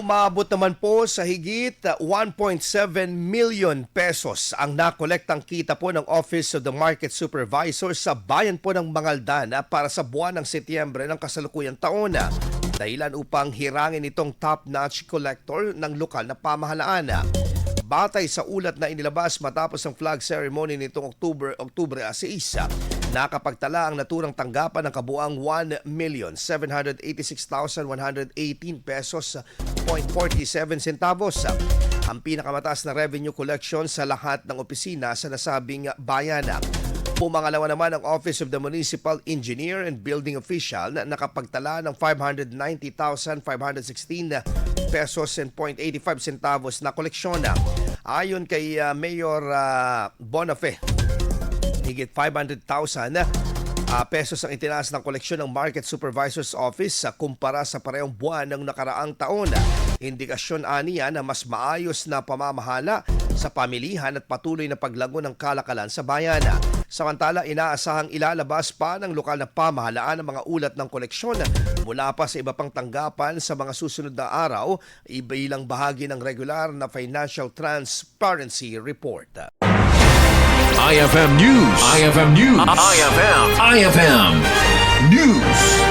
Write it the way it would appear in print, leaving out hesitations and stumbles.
Umabot naman po sa higit 1.7 million pesos ang nakolektang kita po ng Office of the Market Supervisor sa bayan po ng Mangaldan para sa buwan ng Setyembre ng kasalukuyang taon. Dahilan upang hirangin itong top-notch collector ng lokal na pamahalaan. Batay sa ulat na inilabas matapos ang flag ceremony nitong Oktubre 6, nakapagtala ang naturang tanggapan ng kabuang 1,786,118 pesos 0.47 centavos. Ang pinakamataas na revenue collection sa lahat ng opisina sa nasabing bayan. Pumangalawa naman ang Office of the Municipal Engineer and Building Official na nakapagtala ng 590,516 pesos and 0.85 centavos na koleksyon. Ayon kay Mayor Bonafé, higit 500,000 pesos ang itinaas ng koleksyon ng Market Supervisor's Office kumpara sa parehong buwan ng nakaraang taon. Indikasyon aniya na mas maayos na pamamahala sa pamilihan at patuloy na paglago ng kalakalan sa bayan. Samantala, inaasahang ilalabas pa ng lokal na pamahalaan ang mga ulat ng koleksyon mula pa sa iba pang tanggapan sa mga susunod na araw, bilang bahagi ng regular na Financial Transparency Report. IFM News. IFM News. IFM News.